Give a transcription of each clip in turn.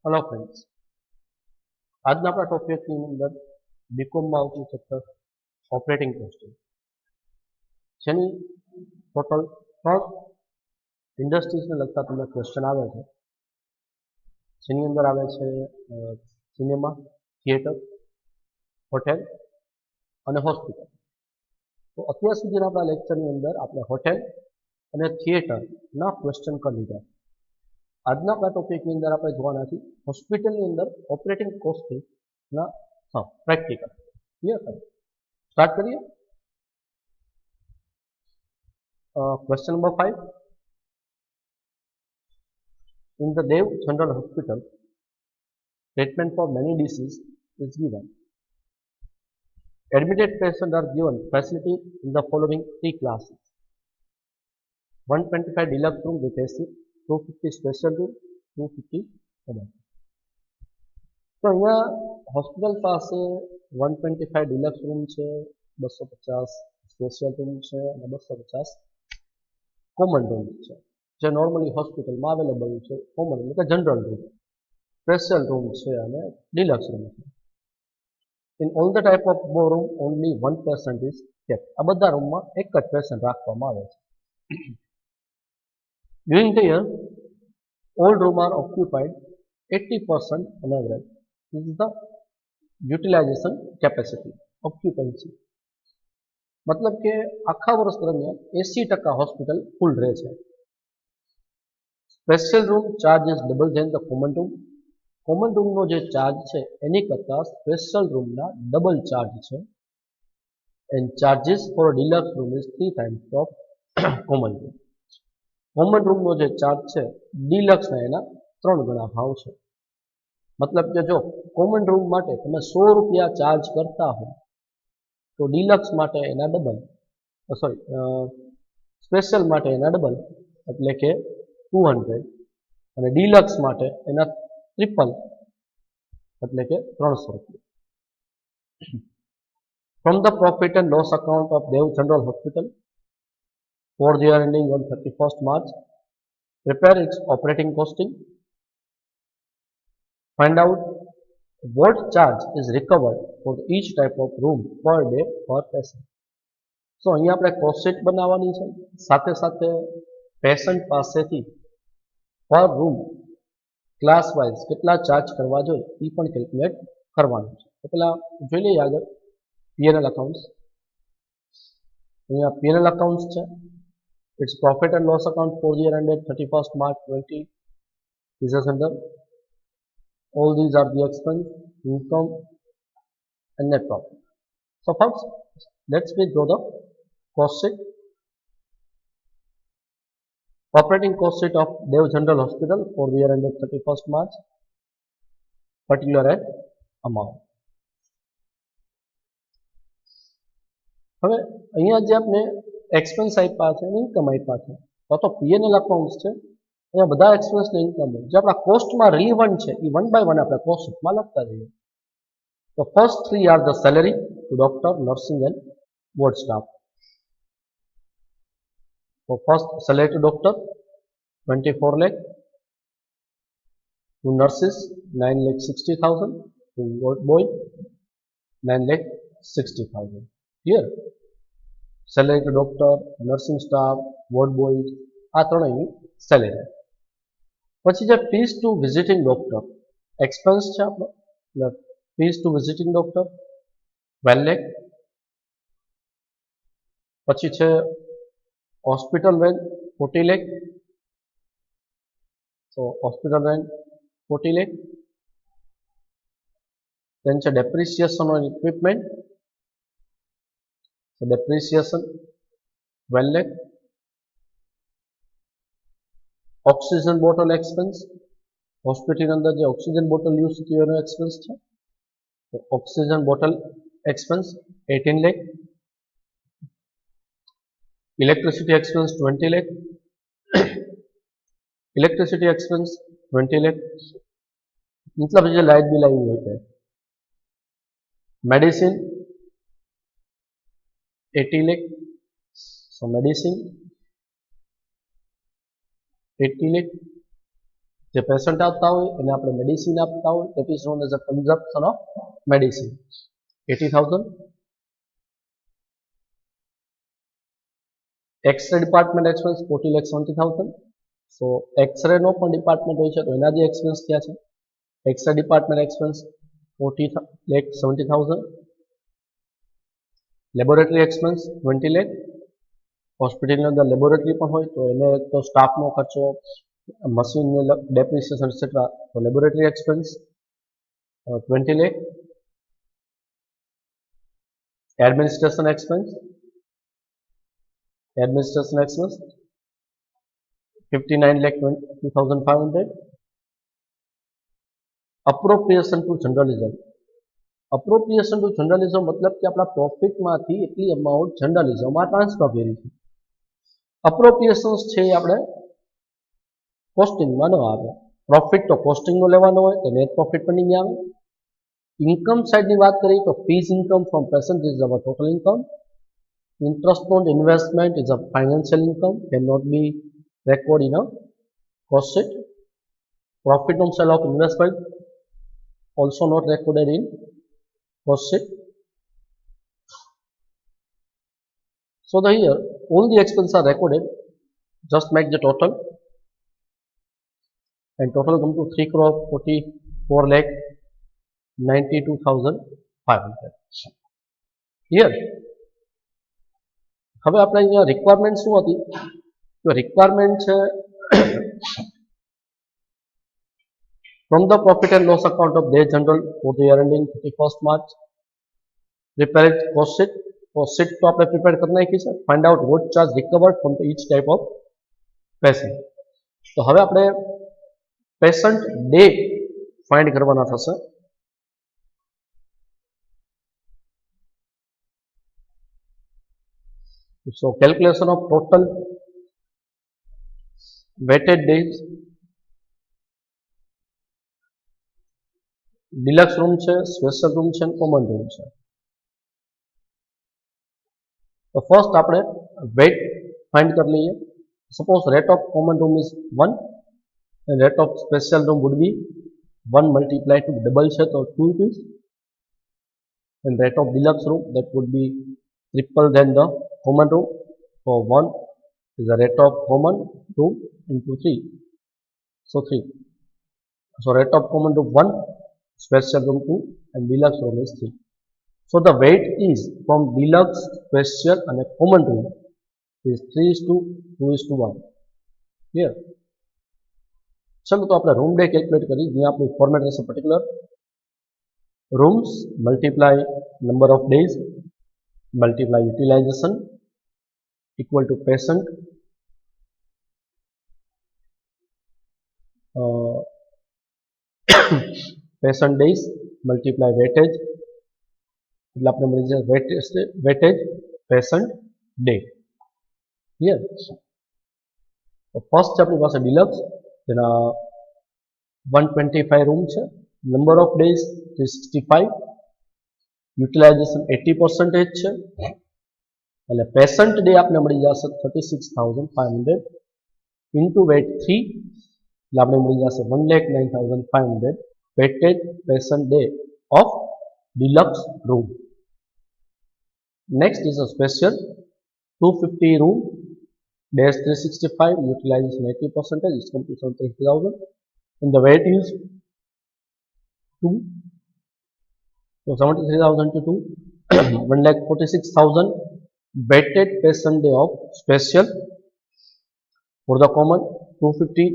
Hello friends, आज अपना topic की अंदर बीकॉम में આવતું ચેપ્ટર ઓપરેટિંગ કોસ્ટિંગ જેની ટોટલ 3 ઇન્ડસ્ટ્રીઝને લગતા તમને ક્વેશ્ચન આવે છે જેની અંદર આવે છે સિનેમા, થિયેટર, હોટેલ અને હોસ્પિટલ। તો અત્યાર સુધીના આપણા લેક્ચરની અંદર આપણે હોટેલ અને થિયેટરના ક્વેશ્ચન કરી લીધા। આજના આપણા ટોપિકની અંદર આપણે જોવાના છીએ હોસ્પિટલની અંદર ઓપરેટિંગ કોસ્ટિંગના પ્રેક્ટિકલ। ક્લિયર? સ્ટાર્ટ કરીએ। Question number 5, in the Dev General Hospital, treatment for many diseases is given. Admitted patients are given facility in the following 3 classes: 125 deluxe room with AC, 250 special room, 250 other. તો અહીંયા hospital પાસે 125 deluxe room છે, 250 special room છે અને 250 common room છે જે normally હોસ્પિટલમાં available છે। કોમન એટલે કે જનરલ રૂમ, સ્પેશિયલ રૂમ છે અને ડિલક્સ રૂમ છે। In all the type of room only 1 patient is kept. આ બધા રૂમમાં એક જ પેશન્ટ રાખવામાં આવે છે। During the year all room are occupied 80% on average. This is the utilization capacity, occupancy. मतलब કે આખા વર્ષ દરમિયાન 80% હોસ્પિટલ ફૂલ રહે છે। Special room charge is double than the common room. Common રૂમનો જે ચાર્જ છે એની કરતાં સ્પેશિયલ રૂમના ડબલ ચાર્જ છે। And charges for deluxe room is 3 times of common room. Common રૂમનો જે ચાર્જ છે ડિલક્સના એના 3 ગણા ભાવ છે। मतलब કે જો કોમન રૂમ માટે તમે 100 રૂપિયા ચાર્જ કરતા હો તો ડિલક્સ માટે એના ડબલ, સ્પેશિયલ માટે એના ડબલ એટલે કે 200 અને ડિલક્સ માટે એના ટ્રિપલ એટલે કે 300 રૂપિયા। From the profit and loss account of Dev General Hospital for the year ending on 31st March, prepare its operating costing. Find out what charge is recovered for each type of room per day per patient. So અહીંયા આપણે cost sheet બનાવવાની છે, સાથે સાથે patient પાસેથી પર room class wise કેટલા charge કરવા જોઈએ એ પણ કેલ્ક્યુલેટ કરવાનું છે। તો પહેલાં જોઈ લઈએ આગળ પીએનએલ અકાઉન્ટ્સ। અહીંયા પીએનએલ અકાઉન્ટ્સ છે, it's profit and loss account for year ended 31st March 20 is under. All these are the expense, income and net profit. So first, let's draw the cost sheet. Operating cost sheet of Dev General Hospital for the year ended 31st March, particular at amount. હવે અહીંયા જે આપણે expense આપ્યા છે અને income આપ્યા છે તો પીએનએલ અકાઉન્ટ્સ છે, અહીંયા બધા એક્સપેન્સ ને ઇન્કમ જે આપણા કોસ્ટમાં રિલેવન્ટ છે એ 1 by 1 આપણે કોસ્ટ શીટમાં લખતા જઈએ। તો first 3 are the salary to doctor, nursing and ward staff. તો first salary to doctor 24 lakh, to nurses 9,60,000, to ward boy 9,60,000। Clear? Salary to doctor, nursing staff, ward boy આ ત્રણેયની salary. પછી જે fees to visiting doctor expense છે આપણો, એટલે fees to visiting doctor 12 lakh। પછી છે હોસ્પિટલ રેન્ટ 40 lakh, તો હોસ્પિટલ રેન્ટ 40 lakh। then છે ડેપ્રિસિએશન ઓન ઇક્વિપમેન્ટ, તો depreciation 12 lakh। Oxygen bottle expense, હોસ્પિટલની અંદર જે ઓક્સિજન બોટલ યુઝ થતી હોય એનો એક્સપેન્સ છે, તો oxygen bottle expense 18 lakh। Electricity expense 20 lakh, electricity expense 20 lakh, મતલબ જે લાઇટ બિલ આવ્યું હોય તે। મેડિસિન 80 lakh, સો મેડિસિન 80 lakh। જે પેશન્ટ આપતા હોય એને આપણે મેડિસિન આપતા હોય, that is known as a consumption of medicine. 80,000. X-ray department expense 40,70,000. So X-ray નો પણ ડિપાર્ટમેન્ટ હોય છે તો એના જે એક્સપેન્સ થયા છે, X-ray department expense 40,70,000. Laboratory expense 20 lakh. હોસ્પિટલની અંદર લેબોરેટરી પણ હોય તો એને તો સ્ટાફનો ખર્ચો, મશીન ડેપ્રિસિએશન એટસેટ્રા, તો laboratory expense 20 lakh. Administration expense 59,20,500. Appropriation to journalism. Appropriation to journalism મતલબ કે આપણા પ્રોફિટમાંથી એટલી અમાઉન્ટ જર્નલિઝમમાં ટ્રાન્સફર કરી છે. અપ્રોપ્રિએશન્સ છે એ આપણે કોસ્ટિંગમાં ન આવે. પ્રોફિટ તો કોસ્ટિંગનો લેવાનો હોય તો નેટ પ્રોફિટ પણ નહીં આવે. ઇન્કમ સાઇડની વાત કરીએ તો fees income from patient is our total income. Interest on investment is a financial income, cannot be recorded in a cost sheet. Profit on sale of investment also not recorded in cost sheet. So here all the expenses are recorded. Just make the total, and total come to 3,44,92,500. Here હવે આપણે અહીંયા requirement શું હતી? તો requirement છે from the profit and loss account of day general for the year ending 31st March, prepare cost sheet. Cost sheet તો આપણે prepare કરી નાખી છે. Find out what charge recovered from each type of patient. તો હવે આપણે patient day find કરવાના થશે. So calculation of total weighted days. Deluxe room છે, special room છે, common room છે. તો ફર્સ્ટ આપણે weight find કરી લઈએ. Suppose rate of common room is 1 and rate of special room would be 1 multiplied to double છે તો 2 rupees, and rate of deluxe room that would be triple than the common room. So 1 is the rate of common, 2 into 3, so 3. So rate of common room 1, special room 2, and deluxe room is 3. So the weight is from deluxe, special and a common room is 3:2:1. Here चलो तो अपना room day calculate करी. जी अपनी format रहશે particular rooms multiply number of days multiply utilisation equal to patient patient days multiply weightage એટલે આપણે મળી જાય weightage patient day. Here તો ફર્સ્ટ છે આપણી પાસે ડિલક્સ, તેના 125 રૂમ છે, નંબર ઓફ ડેઝ 365, યુટિલાઇઝેશન 80% છે, અને પેશન્ટ ડે આપણે મળી જશે 36,500 ઇન્ટુ વેટ 3 એટલે આપણે મળી જશે 1,09,500 weighted patient day of deluxe room. Next is a special 250 room dash 365, utilization 80%, is come to 73,000, and the weight is 2. So 73,000 to 2, 1,46,000 weighted patient day of special. For the common 250,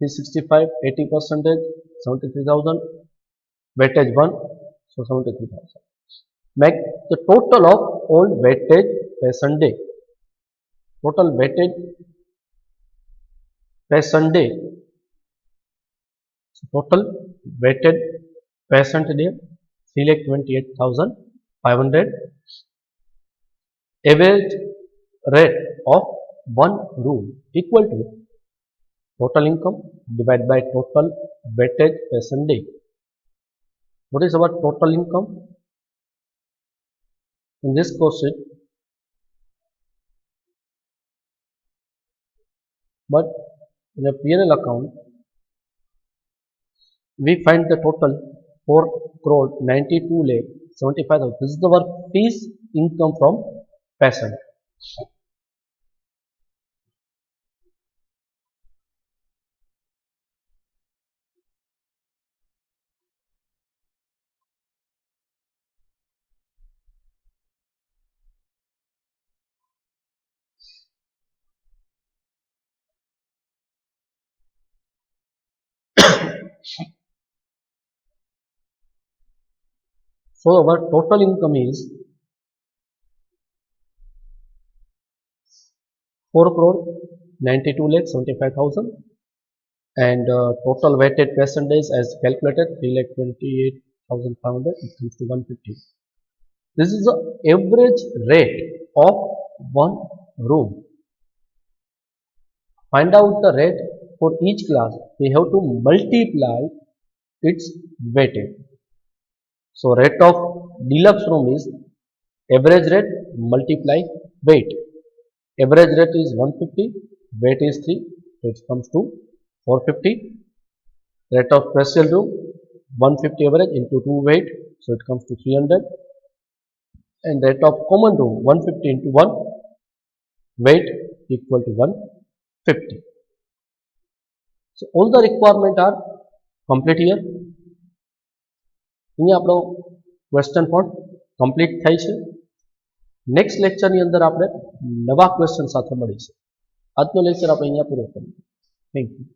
365, 80%, 73,000, weightage 1, so 73,000. Make the total of all weighted patient day. Total weighted patient day. So total weighted patient day 3,28,500. Average rate of one room equal to total income divided by total weighted patient day. What is our total income? In this cost sheet, but in a P&L account we find the total 4 crore 92 lakh 75,000. This is the work fees income from patient. So our total income is 4 crore 92 lakh 75,000, and total weighted percentage as calculated 3 lakh 28,500, it comes to 150. This is the average rate of one room. Find out the rate for each class. We have to multiply its weightage. So rate of deluxe room is average rate multiply weight. Average rate is 150, weight is 3, so it comes to 450. Rate of special room 150 average into 2 weight, so it comes to 300. And rate of common room 150 into 1 weight equal to 150. So all the requirement are complete here. અહીંયા આપણો question પણ complete થાય છે. Next લેક્ચરની અંદર આપણે નવા question સાથે મળીશું. આજનો લેક્ચર આપણે અહીંયા પૂરો કરીએ. Thank you.